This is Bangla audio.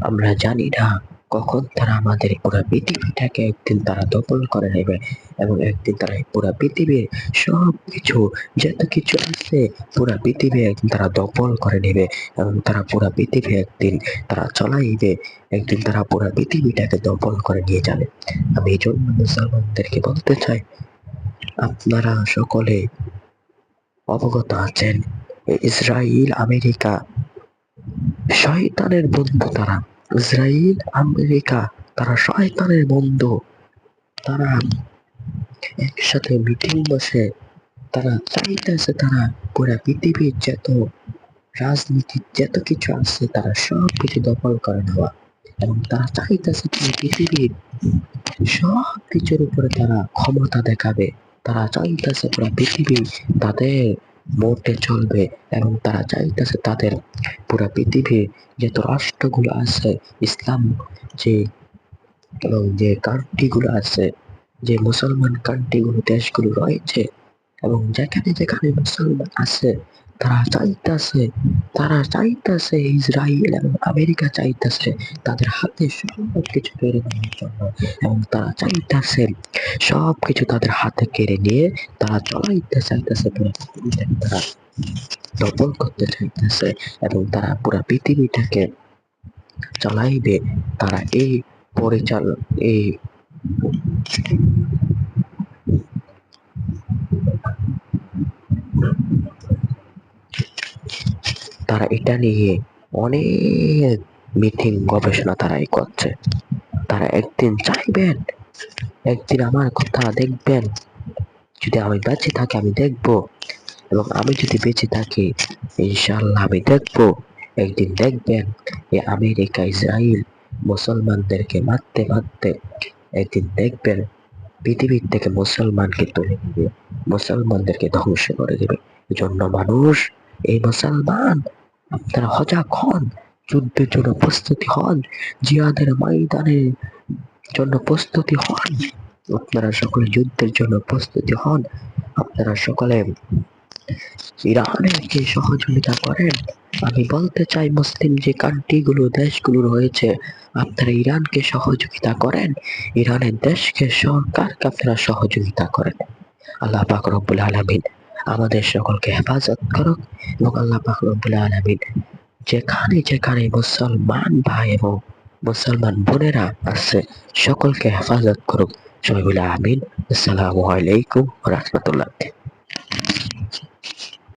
আমরা জানি না কখন তারা আমাদের পুরো পৃথিবীটাকে একদিন তারা দখল করে নেবে, এবং একদিন তারা এই পুরো পৃথিবীর সবকিছু, যত কিছু আছে, পুরো পৃথিবী একদিন তারা দখল করে নেবে, এবং তারা পুরো পৃথিবী একদিন তারা চলাইবে। একদিন তারা পুরো পৃথিবীটাকে দখল করে নিয়ে যাবে। আমি এই জন্য মুসলমানদেরকে বলতে চাই, আপনারা সকলে অবগত আছেন, ইসরায়েল আমেরিকা শয়তানের বন্ধু। তারা, ইসরায়েল আমেরিকা, তারা শয়তানের বন্ধু। তারা একসাথে মিটিং বসে তারা চাইতেছে তারা পুরা পৃথিবীর যত রাজনীতি যত কিছু আছে তারা সব কিছু দখল করে নেওয়া, এবং তারা চাইতেছে পৃথিবীর সব কিছুর উপরে তারা ক্ষমতা দেখাবে। তারা চাইতেছে পুরা পৃথিবী তাদের মোটে চলবে, এবং তারা চাইতেছে তাদের পুরা পৃথিবীর যত রাষ্ট্রগুলো আছে, ইসলাম যে এবং যে কান্ট্রিগুলো আছে, যে মুসলমান কান্ট্রিগুলো দেশগুলো রয়েছে, এবং যেখানে যেখানে মুসলমান আছে, তারা চাইতেছে ইসরায়েল এবং আমেরিকা চাইতেছে তাদের হাতে সব কিছু কেড়ে নেওয়ার জন্য, এবং তারা চাইতেছে সব কিছু তাদের হাতে কেড়ে নিয়ে তারা চলাইতে চাইতেছে, পুরো পৃথিবীটাকে তারা দখল করতে চাইতেছে, এবং তারা পুরো পৃথিবীটাকে চালাইবে। তারা এই পরিচালক এই তারা এটা নিয়ে অনেক মিটিং গবেষণা তারাই করছে। তারা একদিন চাইবেন, একদিন আমার কথা দেখবেন, যদি আমি বেঁচে থাকি আমি দেখব, এবং আমি যদি বেঁচে থাকি ইনশাআল্লাহ আমি দেখব, একদিন দেখবেন এই আমেরিকা ইসরায়েল মুসলমানদেরকে মারতে মারতে একদিন দেখবেন পৃথিবীর থেকে মুসলমানকে তুলে দিবে, মুসলমানদেরকে ধ্বংস করে দেবে। এজন্য মানুষ, এই মুসলমান, আপনারা সজাগ হন, যুদ্ধের জন্য প্রস্তুতি হন, জিহাদের ময়দানের জন্য প্রস্তুতি হন, আপনারা সকলে যুদ্ধের জন্য প্রস্তুতি হন। আপনারা সকলে ইরানকে সহযোগিতা করেন। আমি বলতে চাই, মুসলিম যে কান্ট্রিগুলো দেশগুলো রয়েছে, আপনারা ইরানকে সহযোগিতা করেন, ইরানের দেশকে সরকারকে আপনারা সহযোগিতা করেন। আল্লাহ পাক রব্বুল আলামিন আমাদের সকলকে হেফাজত করুক, এবং আল্লাহ পাক রব্বুল আলামিন যেখানে যেখানে মুসলমান ভাই এবং মুসলমান বোনেরা আছে সকলকে হেফাজত করুক। সবাই বলে আমিন। আসসালামু আলাইকুম ওয়া রাহমাতুল্লাহ।